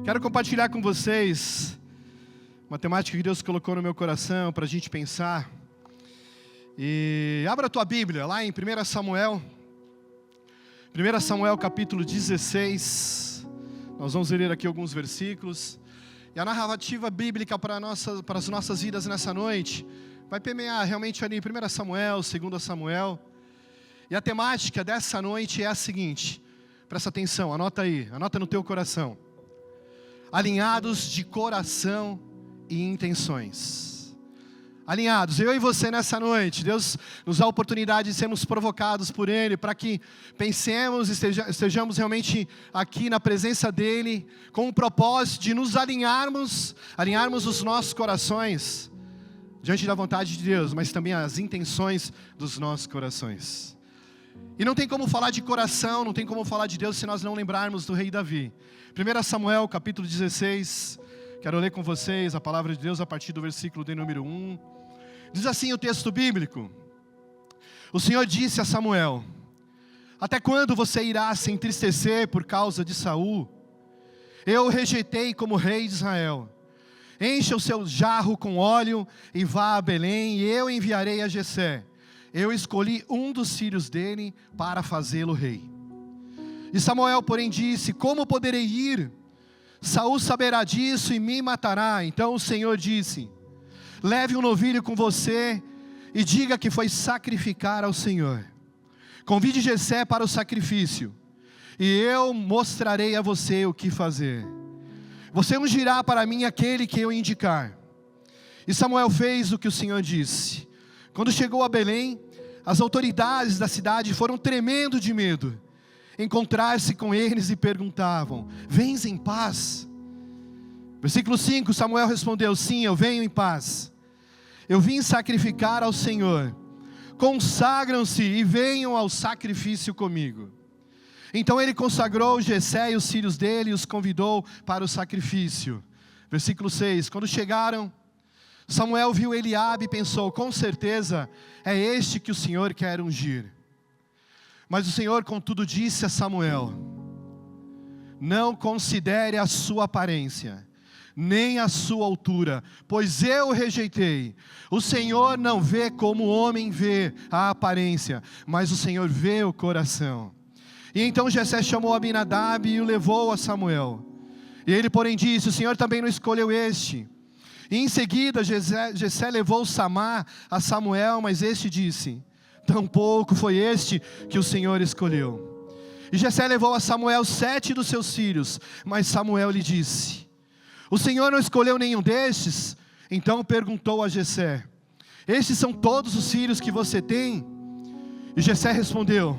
Quero compartilhar com vocês uma temática que Deus colocou no meu coração para a gente pensar. E abra a tua Bíblia lá em 1 Samuel. 1 Samuel capítulo 16. Nós vamos ler aqui alguns versículos. E a narrativa bíblica para as nossas vidas nessa noite vai permear realmente ali em 1 Samuel, 2 Samuel. E a temática dessa noite é a seguinte. Presta atenção, anota aí, anota no teu coração. Alinhados de coração e intenções. Alinhados, eu e você nessa noite. Deus nos dá a oportunidade de sermos provocados por Ele, para que pensemos, estejamos realmente aqui na presença dEle, com o propósito de nos alinharmos os nossos corações, diante da vontade de Deus, mas também as intenções dos nossos corações. E não tem como falar de coração, não tem como falar de Deus se nós não lembrarmos do rei Davi. 1 Samuel capítulo 16, quero ler com vocês a palavra de Deus a partir do versículo de número 1. Diz assim o texto bíblico: O Senhor disse a Samuel: Até quando você irá se entristecer por causa de Saul? Eu o rejeitei como rei de Israel. Encha o seu jarro com óleo e vá a Belém, e eu enviarei a Jessé. Eu escolhi um dos filhos dele para fazê-lo rei. E Samuel, porém, disse: Como poderei ir? Saul saberá disso e me matará. Então o Senhor disse: Leve um novilho com você e diga que foi sacrificar ao Senhor. Convide Jessé para o sacrifício, e eu mostrarei a você o que fazer. Você ungirá para mim aquele que eu indicar. E Samuel fez o que o Senhor disse. Quando chegou a Belém, as autoridades da cidade foram tremendo de medo. Encontrar-se com eles e perguntavam: Vens em paz? Versículo 5, Samuel respondeu: Sim, eu venho em paz. Eu vim sacrificar ao Senhor. Consagram-se e venham ao sacrifício comigo. Então ele consagrou Jessé e os filhos dele e os convidou para o sacrifício. Versículo 6, quando chegaram, Samuel viu Eliabe e pensou: Com certeza é este que o Senhor quer ungir. Mas o Senhor, contudo, disse a Samuel: Não considere a sua aparência, nem a sua altura, pois eu o rejeitei. O Senhor não vê como o homem vê a aparência, mas o Senhor vê o coração. E então Jessé chamou Abinadab e o levou a Samuel. E ele, porém, disse: O Senhor também não escolheu este. E em seguida Jessé levou Samá a Samuel, mas este disse: Tampouco foi este que o Senhor escolheu. E Jessé levou a Samuel 7 dos seus filhos, mas Samuel lhe disse: O Senhor não escolheu nenhum destes? Então perguntou a Jessé: Estes são todos os filhos que você tem? E Jessé respondeu: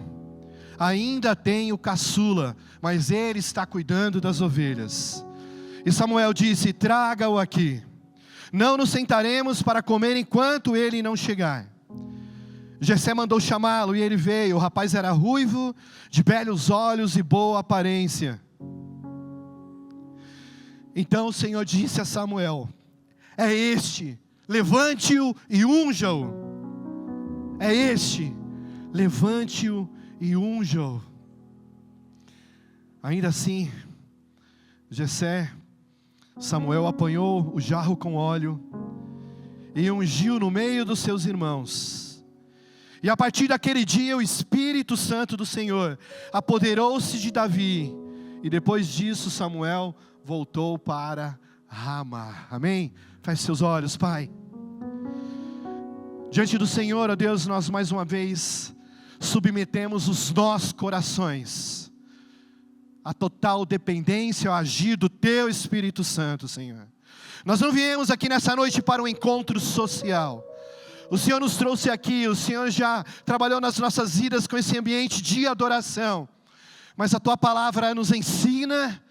Ainda tenho caçula, mas ele está cuidando das ovelhas. E Samuel disse: Traga-o aqui. Não nos sentaremos para comer enquanto ele não chegar. Jessé mandou chamá-lo e ele veio. O rapaz era ruivo, de belos olhos e boa aparência. Então o Senhor disse a Samuel: É este, levante-o e unja-o. É este, levante-o e unja-o. Ainda assim, Samuel apanhou o jarro com óleo e ungiu no meio dos seus irmãos. E a partir daquele dia o Espírito Santo do Senhor apoderou-se de Davi. E depois disso Samuel voltou para Ramá. Amém? Feche seus olhos, Pai. Diante do Senhor, ó Deus, nós mais uma vez submetemos os nossos corações a total dependência ao agir do Teu Espírito Santo, Senhor. Nós não viemos aqui nessa noite para um encontro social. O Senhor nos trouxe aqui, o Senhor já trabalhou nas nossas vidas com esse ambiente de adoração. Mas a Tua palavra nos ensina,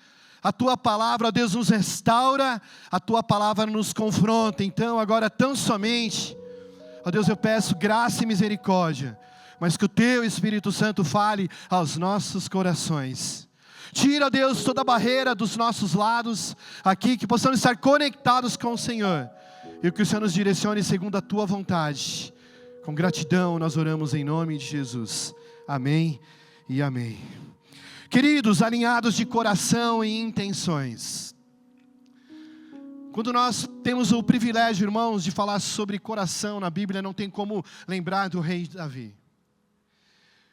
a Tua palavra, Deus, nos restaura, a Tua palavra nos confronta. Então agora tão somente, ó Deus, eu peço graça e misericórdia, mas que o Teu Espírito Santo fale aos nossos corações. Tira, Deus, toda a barreira dos nossos lados aqui, que possamos estar conectados com o Senhor. E que o Senhor nos direcione segundo a Tua vontade. Com gratidão nós oramos em nome de Jesus. Amém e amém. Queridos, alinhados de coração e intenções. Quando nós temos o privilégio, irmãos, de falar sobre coração na Bíblia, não tem como lembrar do rei Davi.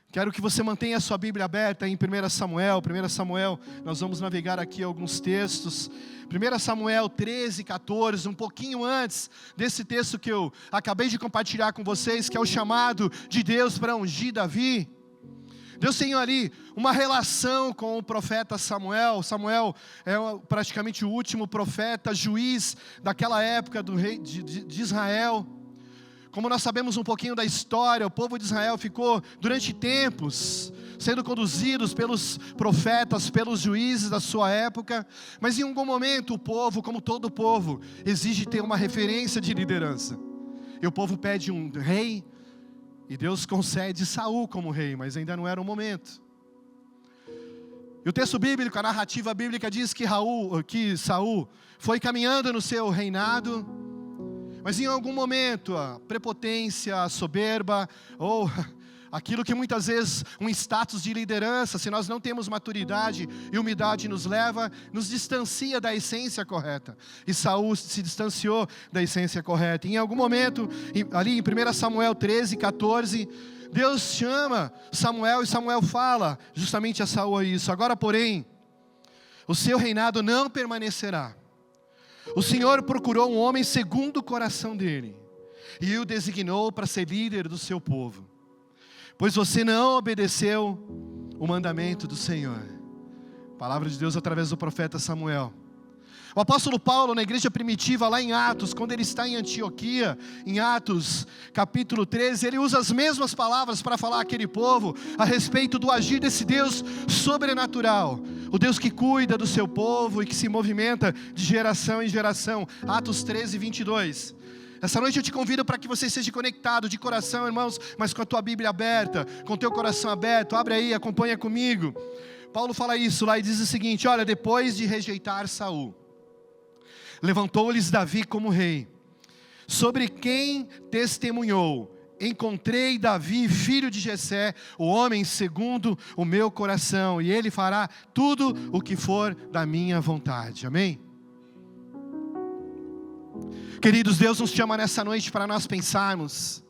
Quero que você mantenha a sua Bíblia aberta em 1 Samuel. 1 Samuel, nós vamos navegar aqui alguns textos. 1 Samuel 13, 14, um pouquinho antes desse texto que eu acabei de compartilhar com vocês, que é o chamado de Deus para ungir Davi. Deus tem ali uma relação com o profeta Samuel. Samuel é praticamente o último profeta, juiz daquela época do rei de Israel. Como nós sabemos um pouquinho da história, o povo de Israel ficou durante tempos sendo conduzidos pelos profetas, pelos juízes da sua época. Mas em algum momento o povo, como todo povo, exige ter uma referência de liderança. E o povo pede um rei, e Deus concede Saul como rei, mas ainda não era o momento. E o texto bíblico, a narrativa bíblica diz que Saul foi caminhando no seu reinado, mas em algum momento a prepotência, a soberba, ou aquilo que muitas vezes um status de liderança, se nós não temos maturidade e humildade nos leva, nos distancia da essência correta. E Saul se distanciou da essência correta. E em algum momento, ali em 1 Samuel 13, 14, Deus chama Samuel e Samuel fala justamente a Saul isso. Agora, porém, o seu reinado não permanecerá. O Senhor procurou um homem segundo o coração dele e o designou para ser líder do seu povo, pois você não obedeceu o mandamento do Senhor. Palavra de Deus através do profeta Samuel. O apóstolo Paulo, na igreja primitiva, lá em Atos, quando ele está em Antioquia, em Atos capítulo 13, ele usa as mesmas palavras para falar àquele povo a respeito do agir desse Deus sobrenatural, o Deus que cuida do seu povo e que se movimenta de geração em geração. Atos 13, 22. Essa noite eu te convido para que você seja conectado de coração, irmãos, mas com a tua Bíblia aberta, com o teu coração aberto. Abre aí, acompanha comigo. Paulo fala isso lá e diz o seguinte: olha, depois de rejeitar Saul, levantou-lhes Davi como rei, sobre quem testemunhou: encontrei Davi, filho de Jessé, o homem segundo o meu coração, e ele fará tudo o que for da minha vontade. Amém? Queridos, Deus nos chama nessa noite para nós pensarmos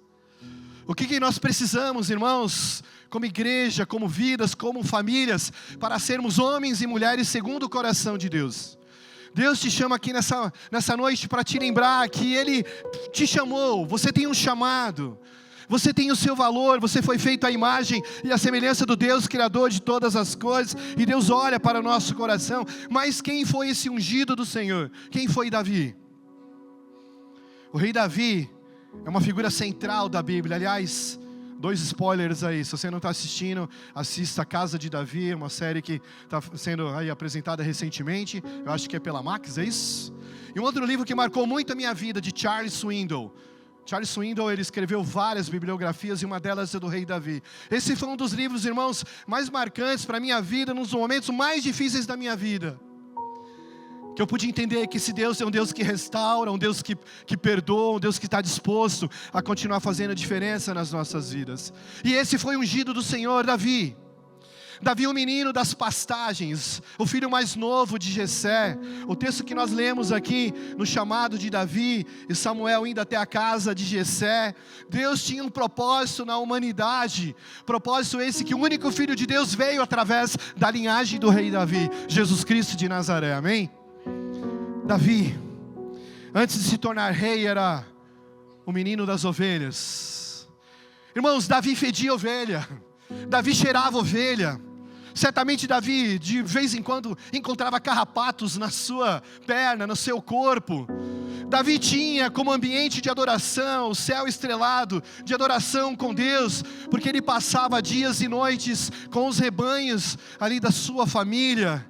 o que nós precisamos, irmãos, como igreja, como vidas, como famílias, para sermos homens e mulheres segundo o coração de Deus. Deus te chama aqui nessa noite para te lembrar que Ele te chamou, você tem um chamado, você tem o seu valor, você foi feito à imagem e à semelhança do Deus Criador de todas as coisas, e Deus olha para o nosso coração. Mas quem foi esse ungido do Senhor? Quem foi Davi? O rei Davi é uma figura central da Bíblia. Aliás, 2 spoilers aí, se você não está assistindo, assista A Casa de Davi, uma série que está sendo aí apresentada recentemente, eu acho que é pela Max, é isso? E um outro livro que marcou muito a minha vida, de Charles Swindoll. Charles Swindoll, ele escreveu várias bibliografias e uma delas é do rei Davi. Esse foi um dos livros, irmãos, mais marcantes para a minha vida, nos momentos mais difíceis da minha vida. Que eu pude entender que esse Deus é um Deus que restaura, um Deus que perdoa, um Deus que está disposto a continuar fazendo diferença nas nossas vidas. E esse foi o ungido do Senhor, Davi. Davi, o menino das pastagens, o filho mais novo de Jessé. O texto que nós lemos aqui no chamado de Davi e Samuel indo até a casa de Jessé. Deus tinha um propósito na humanidade, propósito esse que o único filho de Deus veio através da linhagem do rei Davi, Jesus Cristo de Nazaré, amém? Davi, antes de se tornar rei, era o menino das ovelhas. Irmãos, Davi fedia ovelha, Davi cheirava ovelha. Certamente Davi, de vez em quando, encontrava carrapatos na sua perna, no seu corpo. Davi tinha como ambiente de adoração o céu estrelado, de adoração com Deus, porque ele passava dias e noites com os rebanhos ali da sua família.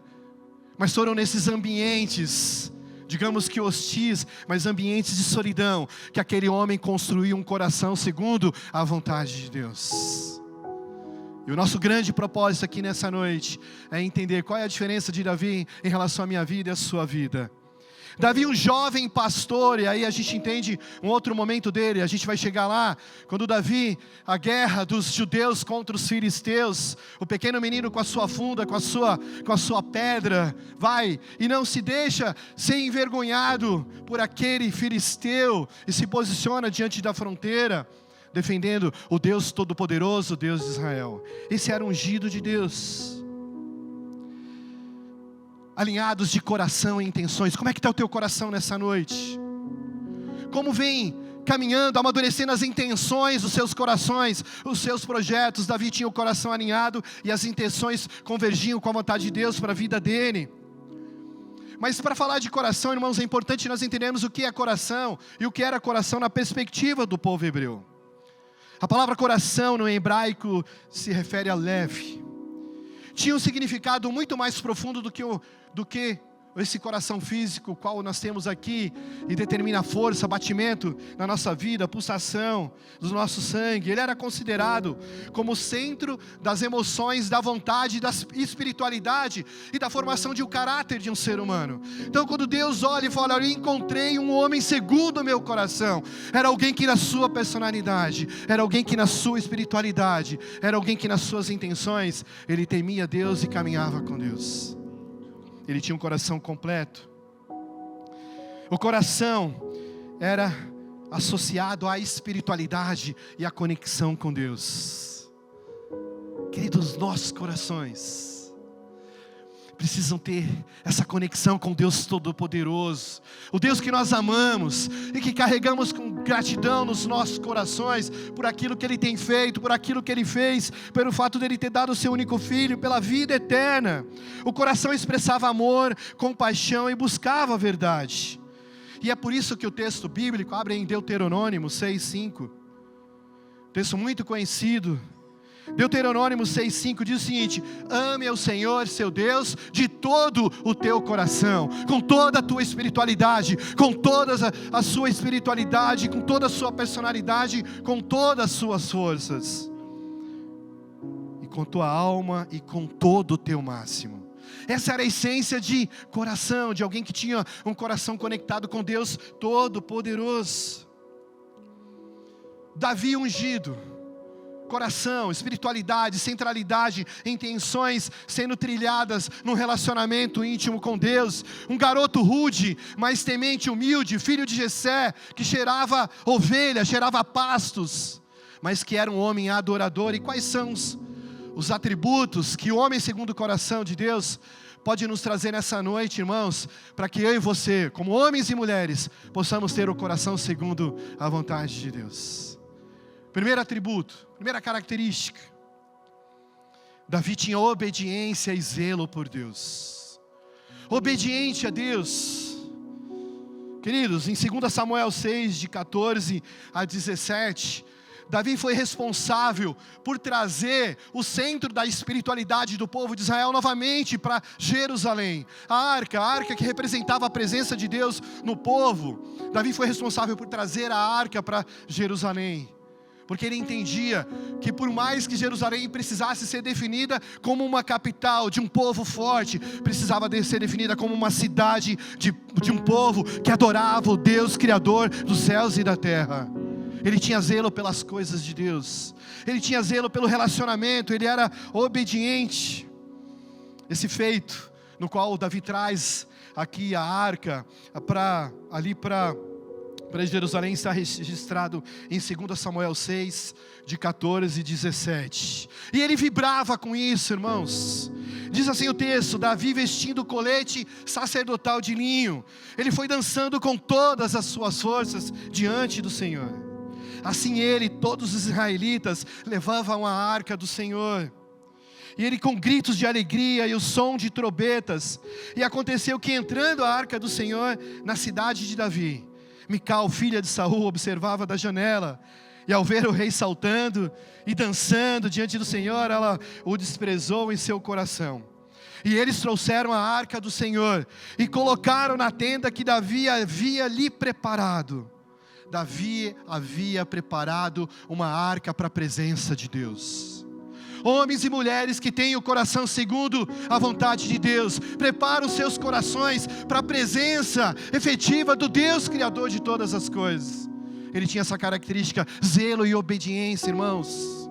Mas foram nesses ambientes, digamos que hostis, mas ambientes de solidão, que aquele homem construiu um coração segundo a vontade de Deus. E o nosso grande propósito aqui nessa noite é entender qual é a diferença de Davi em relação à minha vida e à sua vida. Davi, um jovem pastor, e aí a gente entende um outro momento dele, a gente vai chegar lá, quando Davi, a guerra dos judeus contra os filisteus, o pequeno menino com a sua funda, com a sua pedra, vai e não se deixa ser envergonhado por aquele filisteu, e se posiciona diante da fronteira, defendendo o Deus Todo-Poderoso, o Deus de Israel. Esse era o ungido de Deus. Alinhados de coração e intenções. Como é que está o teu coração nessa noite? Como vem caminhando, amadurecendo as intenções dos seus corações, os seus projetos? Davi tinha o coração alinhado e as intenções convergiam com a vontade de Deus para a vida dele. Mas para falar de coração, irmãos, é importante nós entendermos o que é coração e o que era coração na perspectiva do povo hebreu. A palavra coração no hebraico se refere a lev. Tinha um significado muito mais profundo do que esse coração físico, qual nós temos aqui, e determina a força, batimento na nossa vida, pulsação do nosso sangue. Ele era considerado como o centro das emoções, da vontade, da espiritualidade e da formação de um caráter de um ser humano. Então quando Deus olha e fala, eu encontrei um homem segundo o meu coração, era alguém que na sua personalidade, era alguém que na sua espiritualidade, era alguém que nas suas intenções, ele temia Deus e caminhava com Deus. Ele tinha um coração completo. O coração era associado à espiritualidade e à conexão com Deus. Queridos, nossos corações precisam ter essa conexão com Deus Todo-Poderoso, o Deus que nós amamos e que carregamos com gratidão nos nossos corações por aquilo que Ele tem feito, por aquilo que Ele fez, pelo fato de Ele ter dado o seu único Filho, pela vida eterna. O coração expressava amor, compaixão e buscava a verdade. E é por isso que o texto bíblico abre em Deuteronômio 6:5, texto muito conhecido. Deuteronômio 6:5 diz o seguinte: ame ao Senhor seu Deus de todo o teu coração, com toda a tua espiritualidade, com toda a sua espiritualidade, com toda a sua personalidade, com todas as suas forças, e com tua alma e com todo o teu máximo. Essa era a essência de coração, de alguém que tinha um coração conectado com Deus Todo-Poderoso. Davi ungido, coração, espiritualidade, centralidade, intenções sendo trilhadas num relacionamento íntimo com Deus. Um garoto rude, mas temente, humilde, filho de Jessé, que cheirava ovelha, cheirava pastos, mas que era um homem adorador. E quais são os atributos que o homem segundo o coração de Deus pode nos trazer nessa noite, irmãos, para que eu e você, como homens e mulheres, possamos ter o coração segundo a vontade de Deus? Primeiro atributo, primeira característica: Davi tinha obediência e zelo por Deus. Obediente a Deus. Queridos, em 2 Samuel 6, de 14 a 17, Davi foi responsável por trazer o centro da espiritualidade do povo de Israel novamente para Jerusalém. A arca que representava a presença de Deus no povo. Davi foi responsável por trazer a arca para Jerusalém, porque ele entendia que por mais que Jerusalém precisasse ser definida como uma capital de um povo forte, precisava ser definida como uma cidade de um povo que adorava o Deus Criador dos céus e da terra. Ele tinha zelo pelas coisas de Deus, ele tinha zelo pelo relacionamento, ele era obediente. Esse feito, no qual Davi traz aqui a arca para Jerusalém, está registrado em 2 Samuel 6, de 14 e 17. E ele vibrava com isso, irmãos. Diz assim o texto: Davi vestindo o colete sacerdotal de linho, ele foi dançando com todas as suas forças diante do Senhor. Assim ele e todos os israelitas levavam a arca do Senhor, e ele com gritos de alegria e o som de trombetas. E aconteceu que, entrando a arca do Senhor na cidade de Davi, Mical, filha de Saul, observava da janela, e ao ver o rei saltando e dançando diante do Senhor, ela o desprezou em seu coração. E eles trouxeram a arca do Senhor e colocaram na tenda que Davi havia lhe preparado. Davi havia preparado uma arca para a presença de Deus. Homens e mulheres que têm o coração segundo a vontade de Deus. Prepara os seus corações para a presença efetiva do Deus Criador de todas as coisas. Ele tinha essa característica, zelo e obediência, irmãos.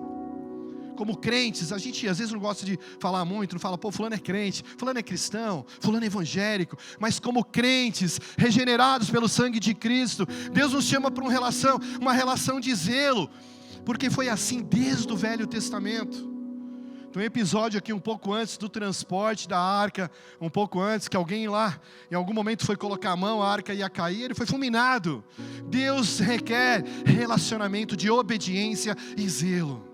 Como crentes, a gente às vezes não gosta de falar muito, não fala, pô, fulano é crente, fulano é cristão, fulano é evangélico, mas como crentes, regenerados pelo sangue de Cristo, Deus nos chama para uma relação de zelo, porque foi assim desde o Velho Testamento. Tem um episódio aqui um pouco antes do transporte da arca, um pouco antes, que alguém lá, em algum momento foi colocar a mão, a arca ia cair, ele foi fulminado. Deus requer relacionamento de obediência e zelo.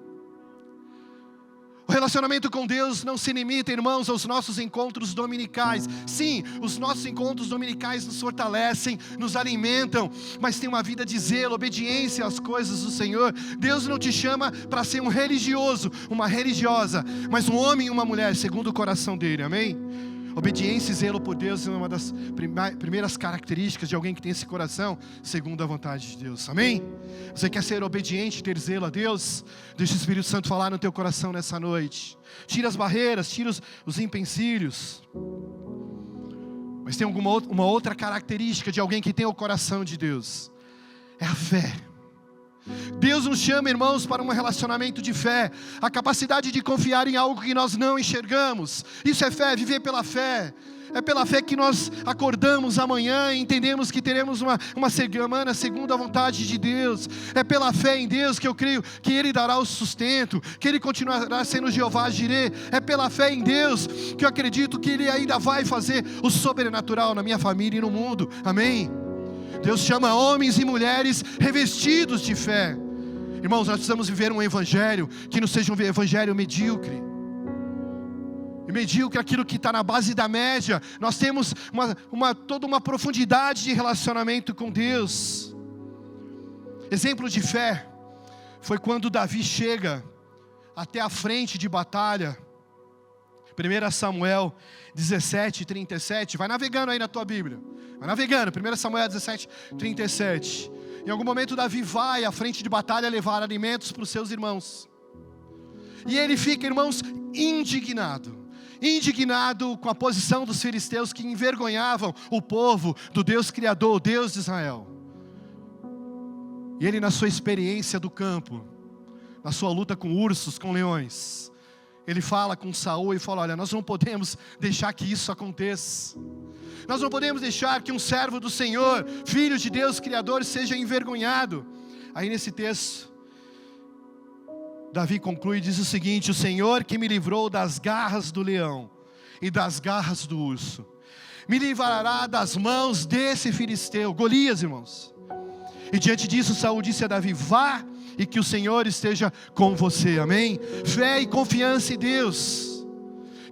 O relacionamento com Deus não se limita, irmãos, aos nossos encontros dominicais. Sim, os nossos encontros dominicais nos fortalecem, nos alimentam, mas tem uma vida de zelo, obediência às coisas do Senhor. Deus não te chama para ser um religioso, uma religiosa, mas um homem e uma mulher segundo o coração dele, amém? Obediência e zelo por Deus é uma das primeiras características de alguém que tem esse coração segundo a vontade de Deus, amém? Você quer ser obediente, ter zelo a Deus? Deixa o Espírito Santo falar no teu coração nessa noite. Tira as barreiras, tira os empecilhos. Mas tem uma outra característica de alguém que tem o coração de Deus, é a fé. Deus nos chama, irmãos, para um relacionamento de fé, a capacidade de confiar em algo que nós não enxergamos. Isso é fé, viver pela fé. É pela fé que nós acordamos amanhã e entendemos que teremos uma semana segundo a vontade de Deus. É pela fé em Deus que eu creio que Ele dará o sustento, que Ele continuará sendo Jeová Jireh. É pela fé em Deus que eu acredito que Ele ainda vai fazer o sobrenatural na minha família e no mundo, amém? Deus chama homens e mulheres revestidos de fé. Irmãos, nós precisamos viver um evangelho que não seja um evangelho medíocre. E medíocre é aquilo que está na base da média. Nós temos toda uma profundidade de relacionamento com Deus. Exemplo de fé foi quando Davi chega até a frente de batalha. 1 Samuel 17:37, vai navegando aí na tua Bíblia, vai navegando, 1 Samuel 17:37, em algum momento Davi vai à frente de batalha levar alimentos para os seus irmãos, e ele fica, irmãos, indignado com a posição dos filisteus que envergonhavam o povo do Deus Criador, o Deus de Israel, e ele na sua experiência do campo, na sua luta com ursos, com leões, ele fala com Saul e fala, olha, nós não podemos deixar que isso aconteça. Nós não podemos deixar que um servo do Senhor, filho de Deus Criador, seja envergonhado. Aí nesse texto, Davi conclui e diz o seguinte, o Senhor que me livrou das garras do leão e das garras do urso, me livrará das mãos desse filisteu, Golias, irmãos. E diante disso Saul disse a Davi, vá e que o Senhor esteja com você, amém? Fé e confiança em Deus.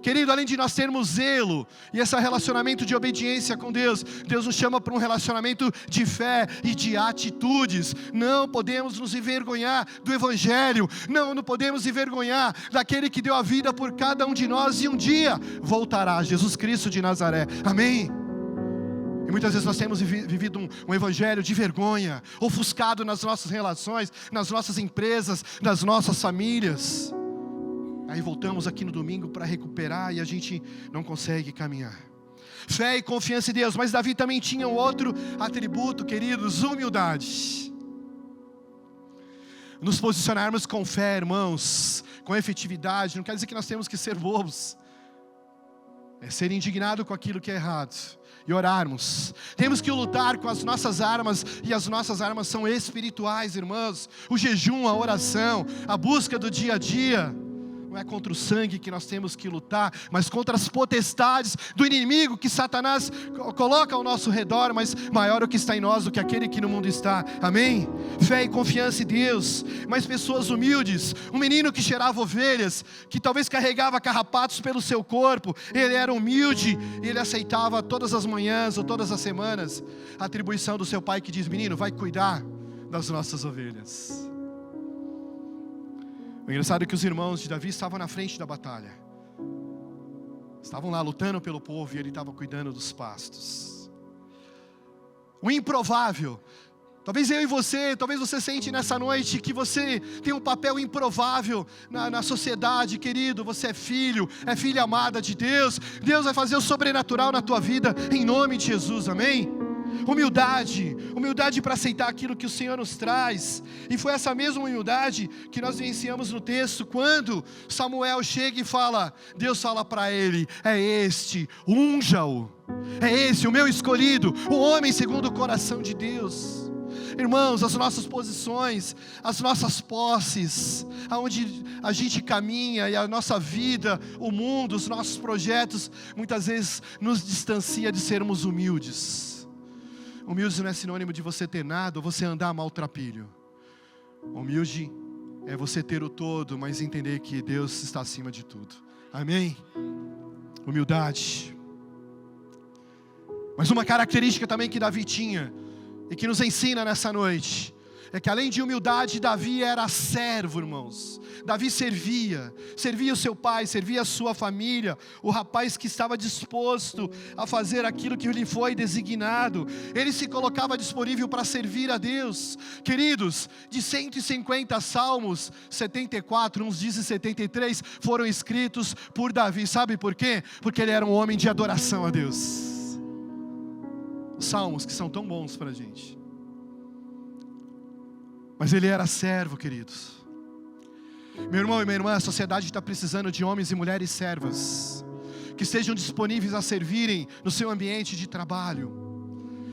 Querido, além de nós termos zelo e esse relacionamento de obediência com Deus, Deus nos chama para um relacionamento de fé e de atitudes. Não podemos nos envergonhar do Evangelho, não podemos envergonhar daquele que deu a vida por cada um de nós e um dia voltará, Jesus Cristo de Nazaré, amém? E muitas vezes nós temos vivido um evangelho de vergonha, ofuscado nas nossas relações, nas nossas empresas, nas nossas famílias. Aí voltamos aqui no domingo para recuperar e a gente não consegue caminhar. Fé e confiança em Deus, mas Davi também tinha um outro atributo, queridos, humildade. Nos posicionarmos com fé, irmãos, com efetividade, não quer dizer que nós temos que ser bobos. É ser indignado com aquilo que é errado e orarmos. Temos que lutar com as nossas armas, e as nossas armas são espirituais, irmãos. O jejum, a oração, a busca do dia a dia. Não é contra o sangue que nós temos que lutar, mas contra as potestades do inimigo que Satanás coloca ao nosso redor, mas maior o que está em nós do que aquele que no mundo está, amém? Fé e confiança em Deus, mas pessoas humildes, um menino que cheirava ovelhas, que talvez carregava carrapatos pelo seu corpo, ele era humilde, ele aceitava todas as manhãs ou todas as semanas, a atribuição do seu pai que diz, menino, vai cuidar das nossas ovelhas. O engraçado é que os irmãos de Davi estavam na frente da batalha. Estavam lá lutando pelo povo e ele estava cuidando dos pastos. O improvável Talvez eu e você, talvez você sente nessa noite que você tem um papel improvável na sociedade, querido. Você é filha amada de Deus. Deus vai fazer o sobrenatural na tua vida, em nome de Jesus, amém? Humildade para aceitar aquilo que o Senhor nos traz. E foi essa mesma humildade que nós vivenciamos no texto, quando Samuel chega e fala, Deus fala para ele, é este, unja-o. É esse, o meu escolhido, o homem segundo o coração de Deus. Irmãos, as nossas posições, as nossas posses, aonde a gente caminha e a nossa vida, o mundo, os nossos projetos, muitas vezes nos distancia de sermos humildes. Humilde não é sinônimo de você ter nada ou você andar maltrapilho. Humilde é você ter o todo, mas entender que Deus está acima de tudo. Amém? Humildade. Mas uma característica também que Davi tinha, e que nos ensina nessa noite, é que além de humildade, Davi era servo, irmãos. Davi servia o seu pai, servia a sua família, o rapaz que estava disposto a fazer aquilo que lhe foi designado. Ele se colocava disponível para servir a Deus. Queridos, de 150 salmos, 74, uns dizem 73, foram escritos por Davi. Sabe por quê? Porque ele era um homem de adoração a Deus. Salmos que são tão bons para a gente. Mas ele era servo, queridos. Meu irmão e minha irmã, a sociedade está precisando de homens e mulheres servas, que estejam disponíveis a servirem no seu ambiente de trabalho,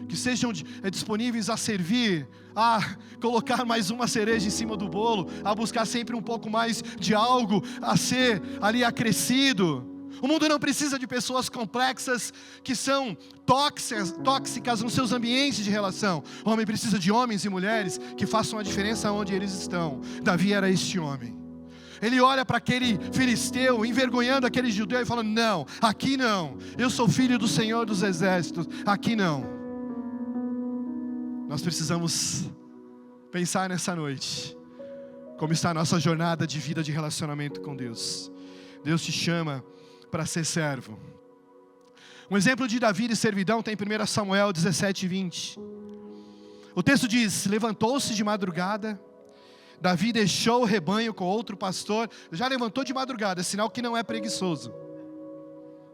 que sejam disponíveis a servir, a colocar mais uma cereja em cima do bolo, a buscar sempre um pouco mais de algo a ser ali acrescido. O mundo não precisa de pessoas complexas que são tóxicas nos seus ambientes de relação. O homem precisa de homens e mulheres que façam a diferença onde eles estão. Davi era este homem. Ele olha para aquele filisteu, envergonhando aquele judeu e fala, não, aqui não. Eu sou filho do Senhor dos exércitos, aqui não. Nós precisamos pensar nessa noite, como está a nossa jornada de vida de relacionamento com Deus. Deus te chama para ser servo. Um exemplo de Davi de servidão tem em 1 Samuel 17, 20. O texto diz, levantou-se de madrugada, Davi deixou o rebanho com outro pastor. Já levantou de madrugada, é sinal que não é preguiçoso.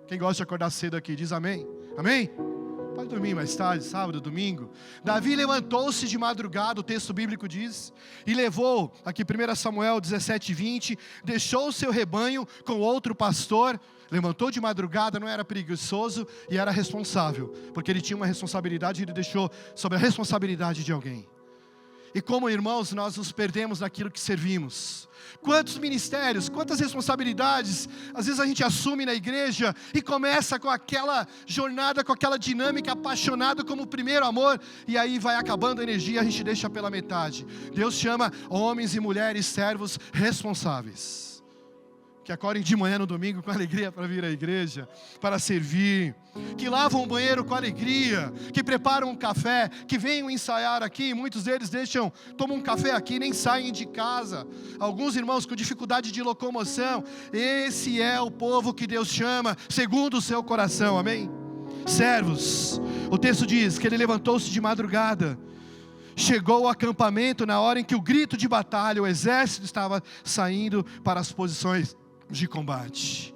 Quem gosta de acordar cedo aqui, diz amém. Amém? Pode dormir mais tarde, sábado, domingo. Davi levantou-se de madrugada, o texto bíblico diz, e levou, aqui 1 Samuel 17, 20, deixou o seu rebanho com outro pastor. Levantou de madrugada, não era preguiçoso e era responsável, porque ele tinha uma responsabilidade e ele deixou sobre a responsabilidade de alguém. E como irmãos, nós nos perdemos naquilo que servimos. Quantos ministérios, quantas responsabilidades, às vezes a gente assume na igreja e começa com aquela jornada, com aquela dinâmica apaixonada como o primeiro amor, e aí vai acabando a energia, a gente deixa pela metade. Deus chama homens e mulheres servos responsáveis, que acordem de manhã no domingo com alegria para vir à igreja, para servir, que lavam o banheiro com alegria, que preparam um café, que venham ensaiar aqui. Muitos deles tomam um café aqui, nem saem de casa. Alguns irmãos com dificuldade de locomoção. Esse é o povo que Deus chama segundo o seu coração, amém? Servos. O texto diz que ele levantou-se de madrugada, chegou ao acampamento na hora em que o grito de batalha, o exército estava saindo para as posições de combate.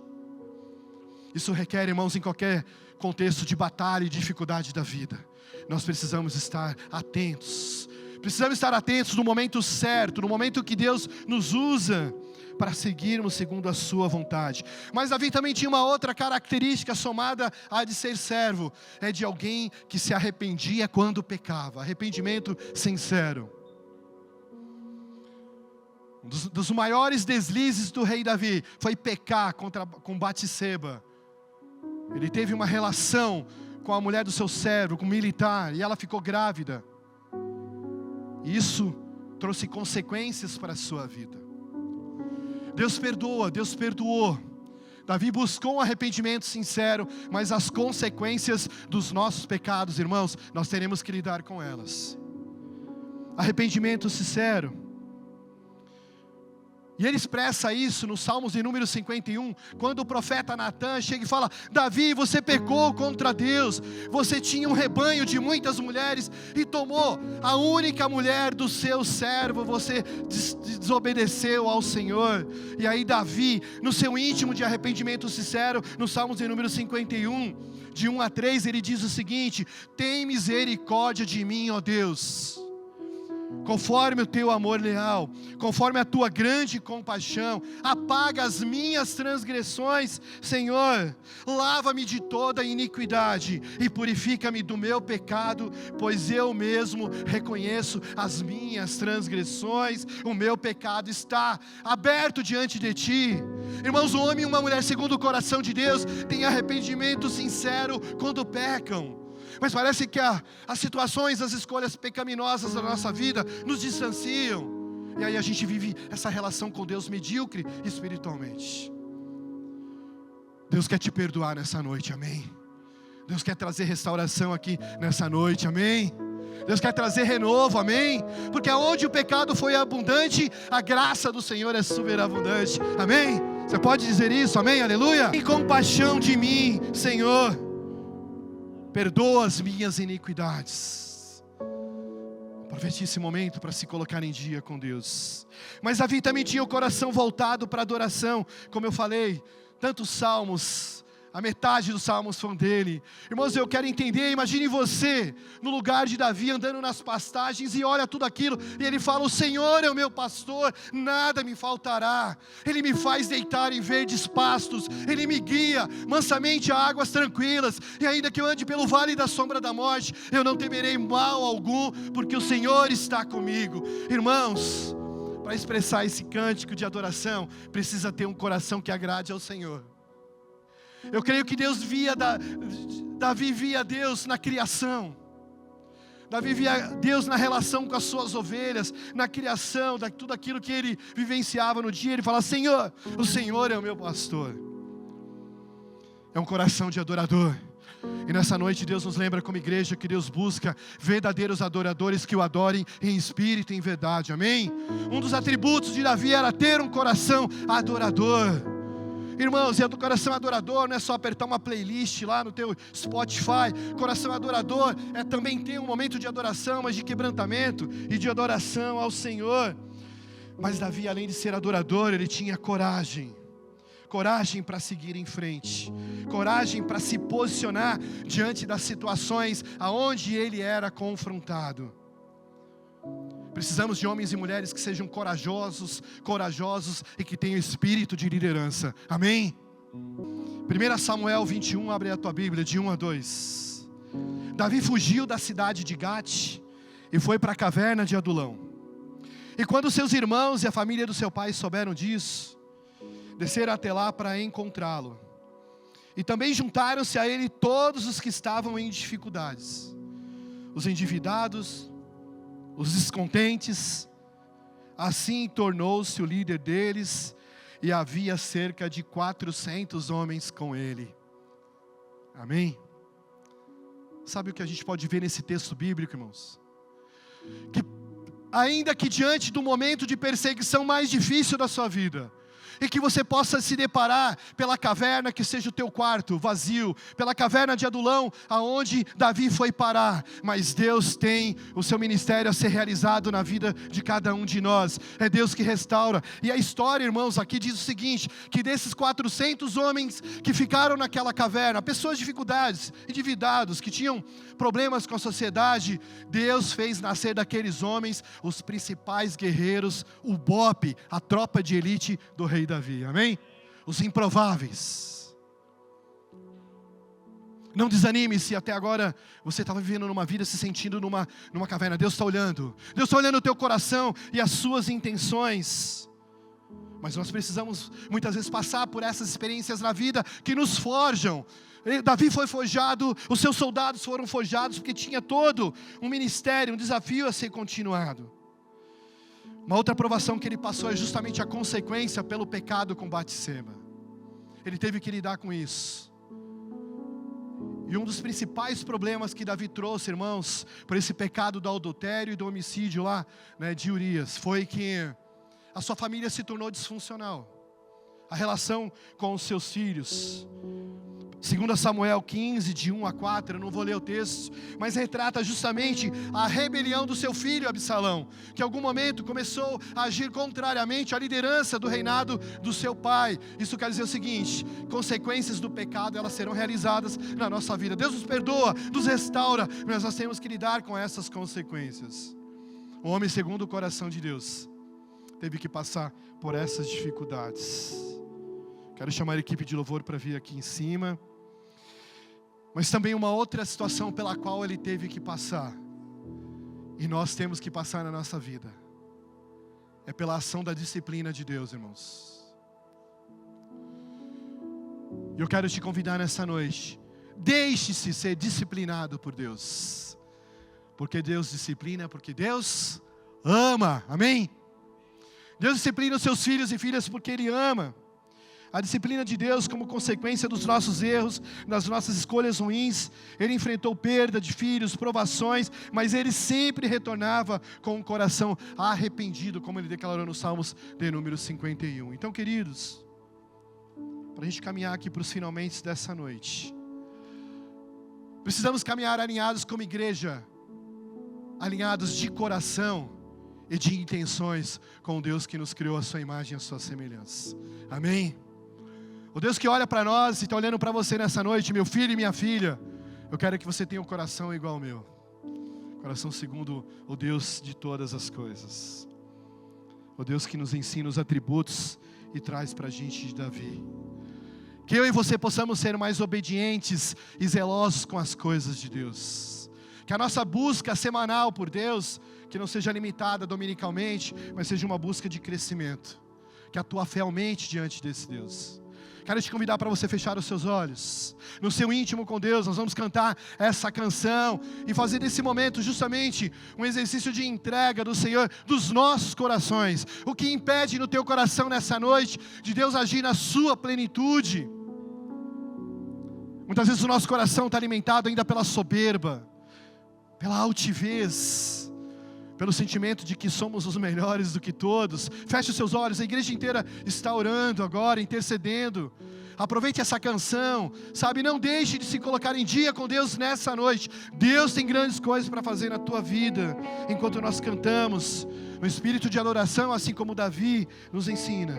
Isso requer, irmãos, em qualquer contexto de batalha e dificuldade da vida, nós precisamos estar atentos. Precisamos estar atentos no momento certo, no momento que Deus nos usa para seguirmos segundo a sua vontade. Mas Davi também tinha uma outra característica somada à de ser servo, é de alguém que se arrependia quando pecava, arrependimento sincero. Um dos maiores deslizes do rei Davi foi pecar com Batseba. Ele teve uma relação com a mulher do seu servo, com o militar, e ela ficou grávida. Isso trouxe consequências para a sua vida. Deus perdoou. Davi buscou um arrependimento sincero, mas as consequências dos nossos pecados, irmãos, nós teremos que lidar com elas. Arrependimento sincero. E ele expressa isso nos Salmos de número 51, quando o profeta Natan chega e fala: Davi, você pecou contra Deus, você tinha um rebanho de muitas mulheres e tomou a única mulher do seu servo, você desobedeceu ao Senhor. E aí Davi, no seu íntimo de arrependimento sincero, nos Salmos de número 51, de 1 a 3, ele diz o seguinte: tem misericórdia de mim, ó Deus, conforme o teu amor leal, conforme a tua grande compaixão, apaga as minhas transgressões, Senhor, lava-me de toda iniquidade, e purifica-me do meu pecado, pois eu mesmo reconheço as minhas transgressões, o meu pecado está aberto diante de ti. Irmãos, um homem e uma mulher segundo o coração de Deus, têm arrependimento sincero quando pecam. Mas parece que as situações, as escolhas pecaminosas da nossa vida nos distanciam. E aí a gente vive essa relação com Deus medíocre espiritualmente. Deus quer te perdoar nessa noite, amém? Deus quer trazer restauração aqui nessa noite, amém? Deus quer trazer renovo, amém? Porque aonde o pecado foi abundante, a graça do Senhor é superabundante, amém? Você pode dizer isso, amém? Aleluia? Tem compaixão de mim, Senhor, perdoa as minhas iniquidades. Aproveite esse momento para se colocar em dia com Deus. Mas Davi também tinha o coração voltado para a adoração. Como eu falei, tantos salmos, a metade dos salmos foram dele. Irmãos, eu quero entender, imagine você no lugar de Davi, andando nas pastagens, e olha tudo aquilo, e ele fala: o Senhor é o meu pastor, nada me faltará. Ele me faz deitar em verdes pastos, Ele me guia mansamente a águas tranquilas, e ainda que eu ande pelo vale da sombra da morte, eu não temerei mal algum, porque o Senhor está comigo. Irmãos, para expressar esse cântico de adoração, precisa ter um coração que agrade ao Senhor. Eu creio que Davi via Deus na criação. Davi via Deus na relação com as suas ovelhas, na criação, tudo aquilo que ele vivenciava no dia. Ele fala: Senhor, o Senhor é o meu pastor. É um coração de adorador. E nessa noite Deus nos lembra como igreja que Deus busca verdadeiros adoradores que o adorem em espírito e em verdade, amém? Um dos atributos de Davi era ter um coração adorador. Irmãos, e o coração adorador não é só apertar uma playlist lá no teu Spotify. Coração adorador é também ter um momento de adoração, mas de quebrantamento e de adoração ao Senhor. Mas Davi, além de ser adorador, ele tinha coragem. Coragem para seguir em frente. Coragem para se posicionar diante das situações aonde ele era confrontado. Precisamos de homens e mulheres que sejam corajosos e que tenham espírito de liderança, amém? 1 Samuel 21, abre a tua Bíblia, de 1 a 2. Davi fugiu da cidade de Gate e foi para a caverna de Adulão. E quando seus irmãos e a família do seu pai souberam disso, desceram até lá para encontrá-lo. E também juntaram-se a ele todos os que estavam em dificuldades, os endividados, os descontentes. Assim tornou-se o líder deles, e havia cerca de 400 homens com ele. Amém? Sabe o que a gente pode ver nesse texto bíblico, irmãos? Que ainda que diante do momento de perseguição mais difícil da sua vida, e que você possa se deparar pela caverna que seja o teu quarto vazio, pela caverna de Adulão, aonde Davi foi parar, mas Deus tem o seu ministério a ser realizado na vida de cada um de nós. É Deus que restaura. E a história, irmãos, aqui diz o seguinte: que desses 400 homens que ficaram naquela caverna, pessoas de dificuldades, endividados, que tinham problemas com a sociedade, Deus fez nascer daqueles homens os principais guerreiros, o BOPE, a tropa de elite do rei Davi, amém? Os improváveis. Não desanime se até agora você estava vivendo numa vida, se sentindo numa caverna. Deus está olhando. Deus está olhando o teu coração e as suas intenções. Mas nós precisamos muitas vezes passar por essas experiências na vida que nos forjam. Davi foi forjado, os seus soldados foram forjados, porque tinha todo um ministério, um desafio a ser continuado. Uma outra provação que ele passou é justamente a consequência pelo pecado com Batseba. Ele teve que lidar com isso. E um dos principais problemas que Davi trouxe, irmãos, por esse pecado do adultério e do homicídio lá, né, de Urias, foi que a sua família se tornou disfuncional. A relação com os seus filhos. 2 Samuel 15, de 1 a 4, eu não vou ler o texto, mas retrata justamente a rebelião do seu filho Absalão, que em algum momento começou a agir contrariamente à liderança do reinado do seu pai. Isso quer dizer o seguinte: consequências do pecado, elas serão realizadas na nossa vida. Deus nos perdoa, nos restaura, mas nós temos que lidar com essas consequências. O homem segundo o coração de Deus teve que passar por essas dificuldades. Quero chamar a equipe de louvor para vir aqui em cima. Mas também uma outra situação pela qual ele teve que passar, e nós temos que passar na nossa vida, é pela ação da disciplina de Deus, irmãos. E eu quero te convidar nessa noite: deixe-se ser disciplinado por Deus. Porque Deus disciplina, porque Deus ama, amém? Deus disciplina os seus filhos e filhas porque Ele ama. A disciplina de Deus, como consequência dos nossos erros, das nossas escolhas ruins, Ele enfrentou perda de filhos, provações, mas Ele sempre retornava com um coração arrependido, como Ele declarou nos Salmos de número 51. Então, queridos, para a gente caminhar aqui para os finalmente dessa noite, precisamos caminhar alinhados como igreja, alinhados de coração e de intenções com o Deus que nos criou a sua imagem e a sua semelhança. Amém? O Deus que olha para nós e está olhando para você nessa noite, meu filho e minha filha, eu quero que você tenha um coração igual ao meu. Coração segundo o Deus de todas as coisas. O Deus que nos ensina os atributos e traz para a gente de Davi. Que eu e você possamos ser mais obedientes e zelosos com as coisas de Deus. Que a nossa busca semanal por Deus, que não seja limitada dominicalmente, mas seja uma busca de crescimento. Que a tua fé aumente diante desse Deus. Quero te convidar para você fechar os seus olhos. No seu íntimo com Deus, nós vamos cantar essa canção e fazer desse momento justamente um exercício de entrega do Senhor, dos nossos corações. O que impede no teu coração nessa noite de Deus agir na sua plenitude? Muitas vezes o nosso coração está alimentado ainda pela soberba, pela altivez, pelo sentimento de que somos os melhores do que todos. Feche os seus olhos, a igreja inteira está orando agora, intercedendo. Aproveite essa canção, sabe, não deixe de se colocar em dia com Deus nessa noite. Deus tem grandes coisas para fazer na tua vida, enquanto nós cantamos, um espírito de adoração, assim como Davi nos ensina,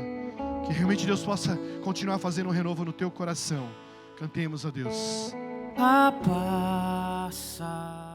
que realmente Deus possa continuar fazendo um renovo no teu coração. Cantemos a Deus. A passa